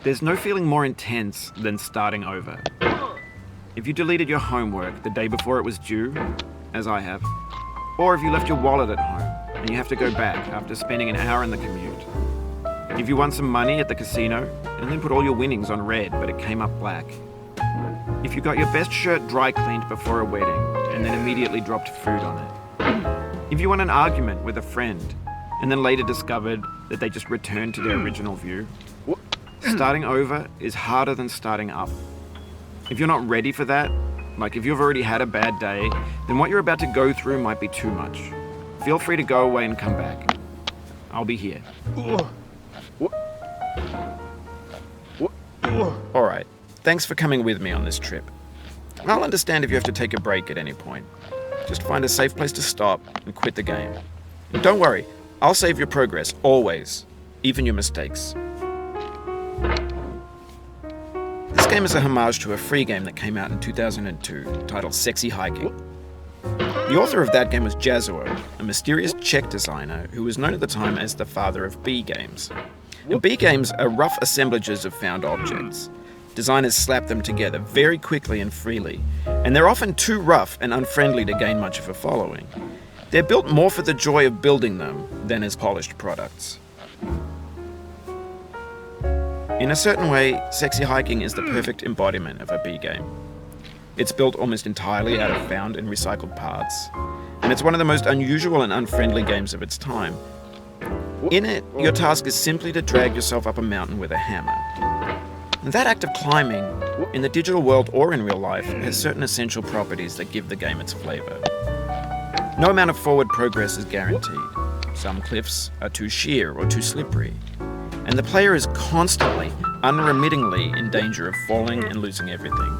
There's no feeling more intense than starting over. If you deleted your homework the day before it was due, as I have, or if you left your wallet at home and you have to go back after spending an hour in the commute. If you won some money at the casino and then put all your winnings on red but it came up black. If you got your best shirt dry cleaned before a wedding and then immediately dropped food on it. If you won an argument with a friend and then later discovered that they just returned to their original view. Starting over is harder than starting up. If you're not ready for that, like if you've already had a bad day, then what you're about to go through might be too much. Feel free to go away and come back. I'll be here. Alright, thanks for coming with me on this trip. I'll understand if you have to take a break at any point. Just find a safe place to stop and quit the game. And don't worry, I'll save your progress, always. Even your mistakes. This game is a homage to a free game that came out in 2002, titled Sexy Hiking. The author of that game was Jazuo, a mysterious Czech designer who was known at the time as the father of B games. Now, B games are rough assemblages of found objects. Designers slap them together very quickly and freely, and they're often too rough and unfriendly to gain much of a following. They're built more for the joy of building them than as polished products. In a certain way, Sexy Hiking is the perfect embodiment of a B game. It's built almost entirely out of found and recycled parts, and it's one of the most unusual and unfriendly games of its time. In it, your task is simply to drag yourself up a mountain with a hammer. And that act of climbing, in the digital world or in real life, has certain essential properties that give the game its flavor. No amount of forward progress is guaranteed. Some cliffs are too sheer or too slippery. And the player is constantly, unremittingly in danger of falling and losing everything.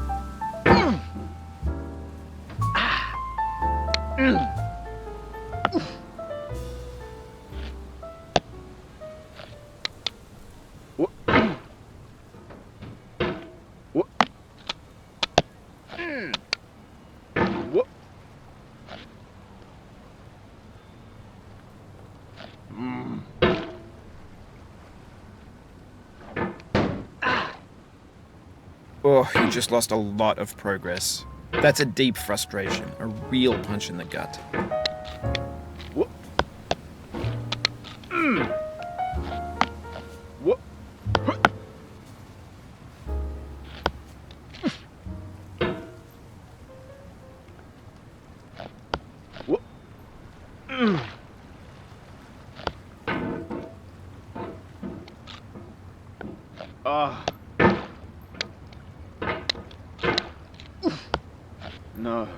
Oh, you just lost a lot of progress. That's a deep frustration, a real punch in the gut. No.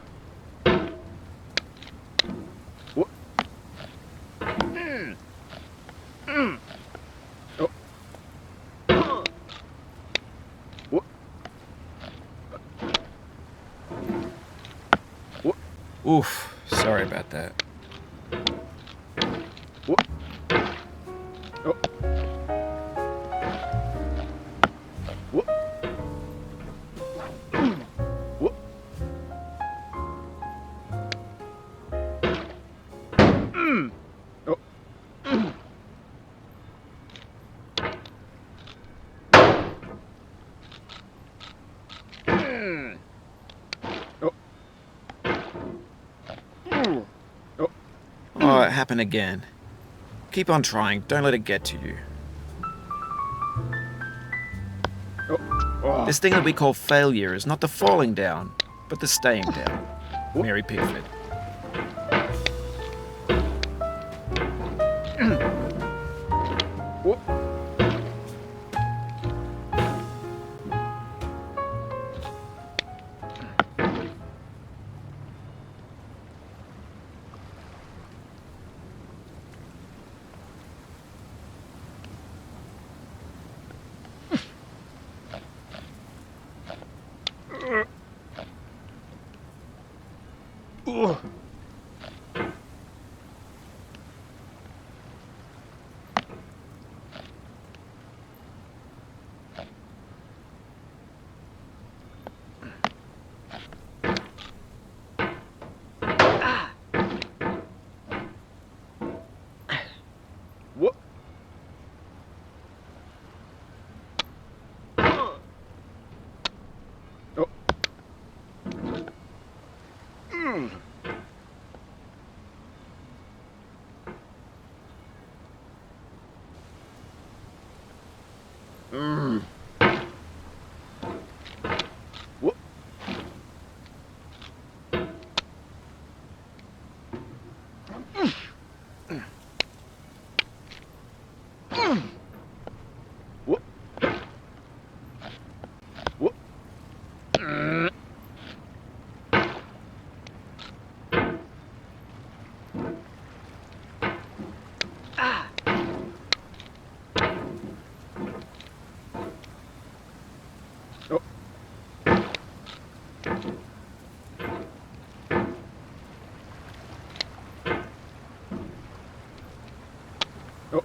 Oof, sorry about that. Oh, it happened again. Keep on trying, don't let it get to you. This thing that we call failure is not the falling down, but the staying down. Mary Pickford. Whoop. Whoop. Whoop. Oh. Oh.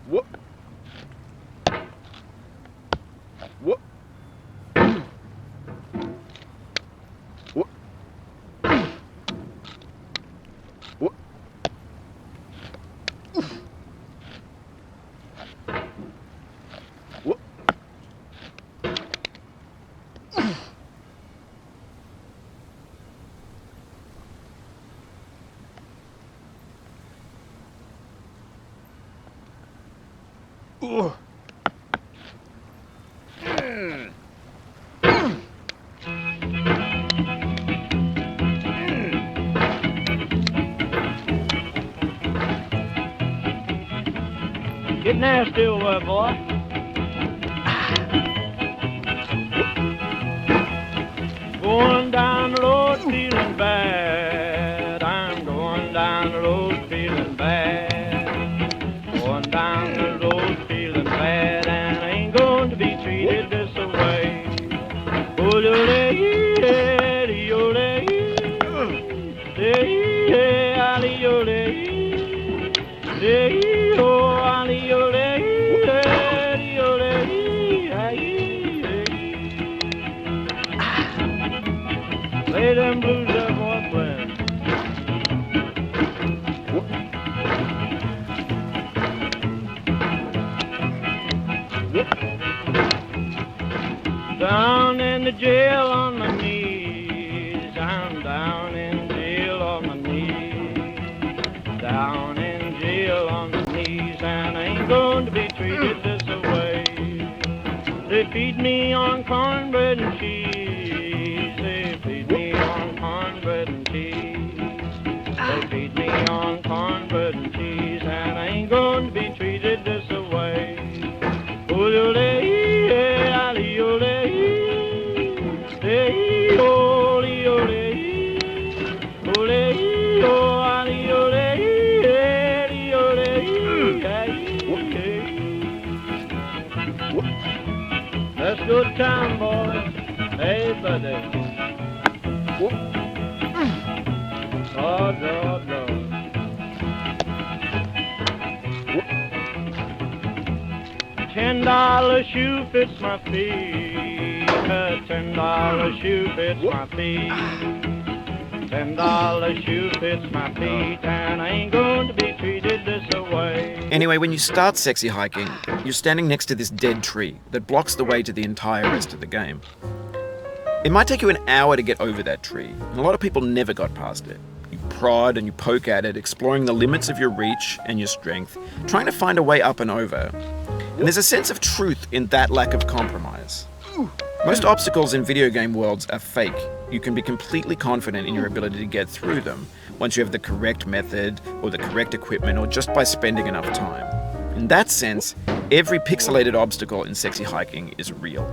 Whoop. Whoop. Whoop. Whoop. Whoop. Ooh. Get nasty over there, boy. Going down the road feeling bad. I'm going down the road feeling bad. Going down the road feeling bad, and I ain't going to be treated this way. Oh, Lay them blues there, boyfriend. Down in the jail on my knees. I'm down in jail on my knees. Down in jail on my knees, and I ain't going to be treated this way. They feed me on cornbread and cheese. They feed me on cornbread and cheese. They feed me on cornbread and cheese, and I ain't going to be treated this way. That's good time, boys. Hey, buddy. Oh, no, no. $10 shoe fits my feet. A $10 shoe fits my feet. $10 shoe fits my feet, and I ain't going to be treated this way. Anyway, when you start sexy hiking, you're standing next to this dead tree that blocks the way to the entire rest of the game. It might take you an hour to get over that tree, and a lot of people never got past it. You prod and you poke at it, exploring the limits of your reach and your strength, trying to find a way up and over. And there's a sense of truth in that lack of compromise. Most obstacles in video game worlds are fake. You can be completely confident in your ability to get through them once you have the correct method or the correct equipment or just by spending enough time. In that sense, every pixelated obstacle in sexy hiking is real.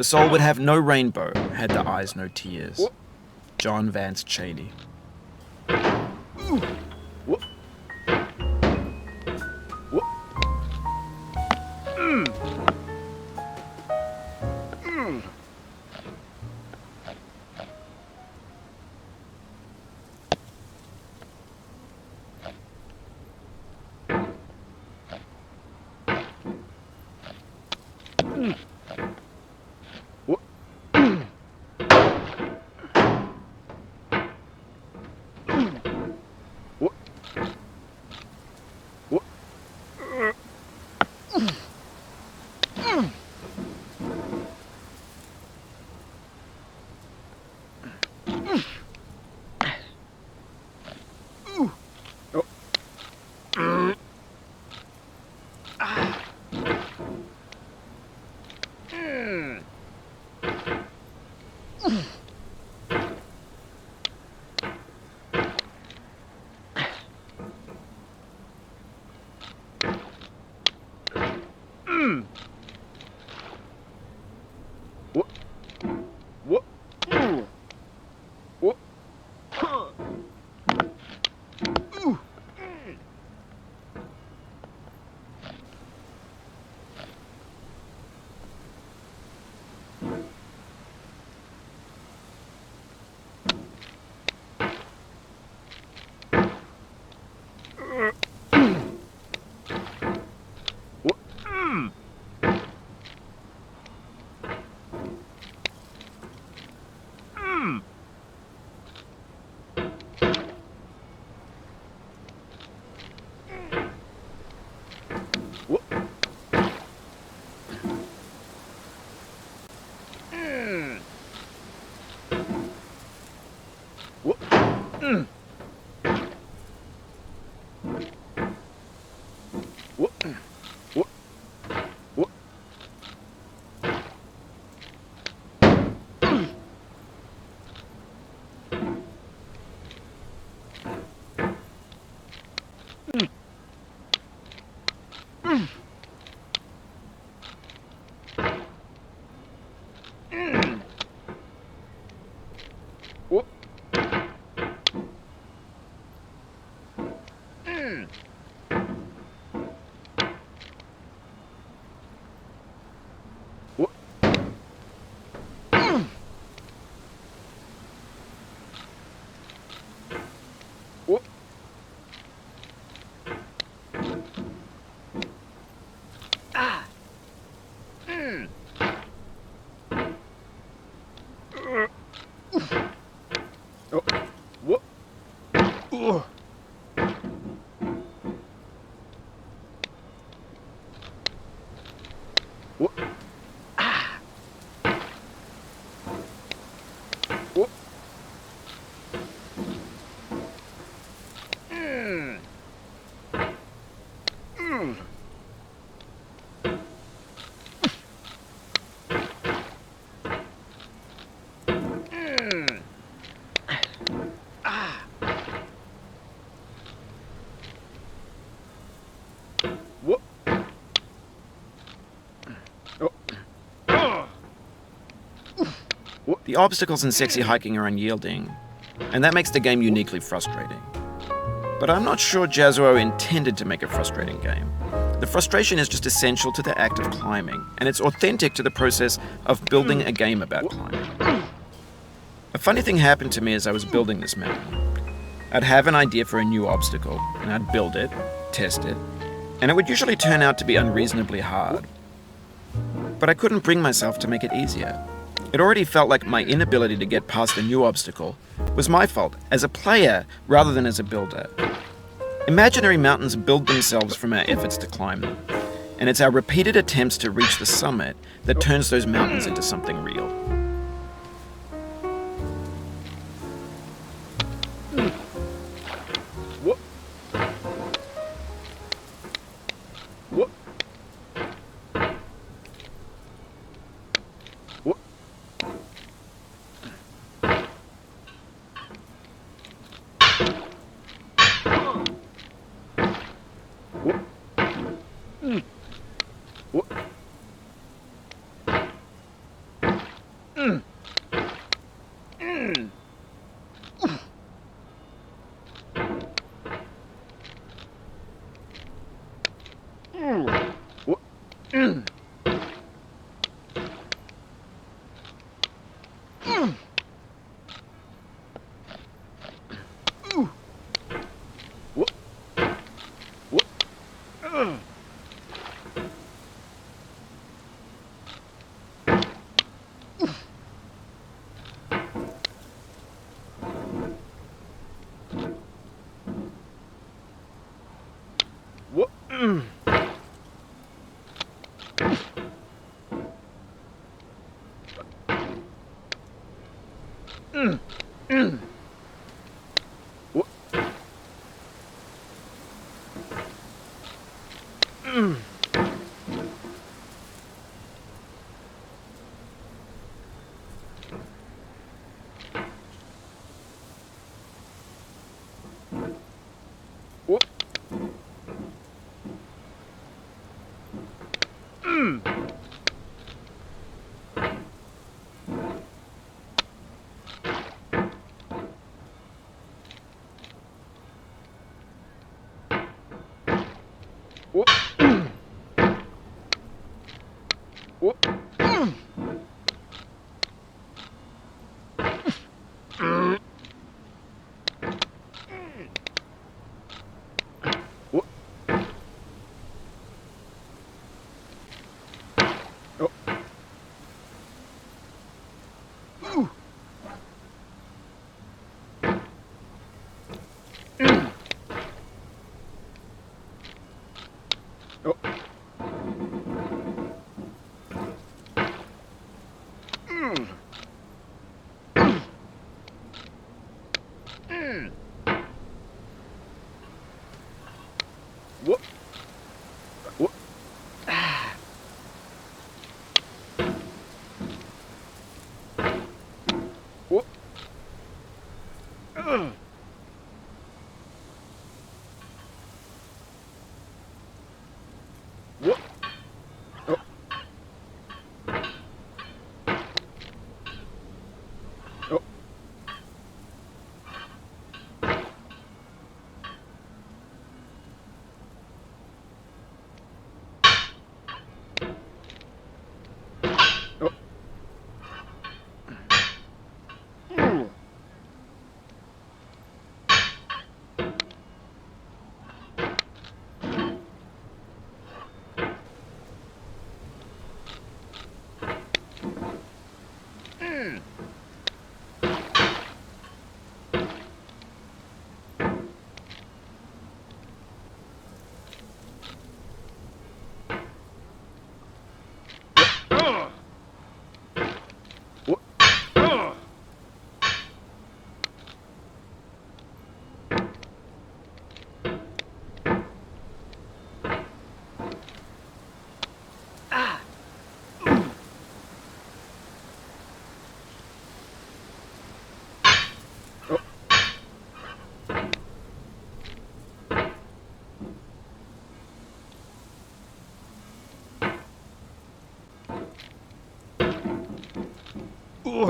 The soul would have no rainbow, had the eyes no tears. John Vance Cheney. The obstacles in sexy hiking are unyielding, and that makes the game uniquely frustrating. But I'm not sure Jazuo intended to make a frustrating game. The frustration is just essential to the act of climbing, and it's authentic to the process of building a game about climbing. A funny thing happened to me as I was building this mountain. I'd have an idea for a new obstacle, and I'd build it, test it, and it would usually turn out to be unreasonably hard. But I couldn't bring myself to make it easier. It already felt like my inability to get past a new obstacle was my fault as a player rather than as a builder. Imaginary mountains build themselves from our efforts to climb them, and it's our repeated attempts to reach the summit that turns those mountains into something real.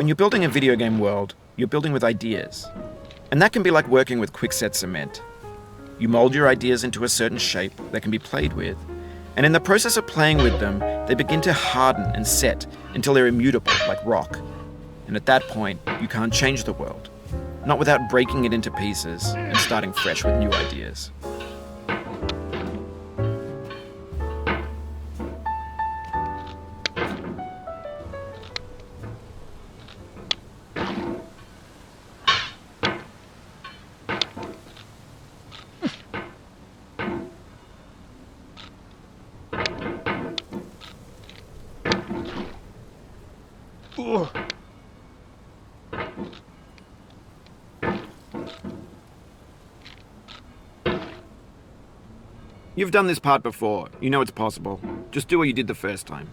When you're building a video game world, you're building with ideas. And that can be like working with quickset cement. You mold your ideas into a certain shape that can be played with, and in the process of playing with them, they begin to harden and set until they're immutable, like rock. And at that point, you can't change the world, not without breaking it into pieces and starting fresh with new ideas. You've done this part before. You know it's possible. Just do what you did the first time.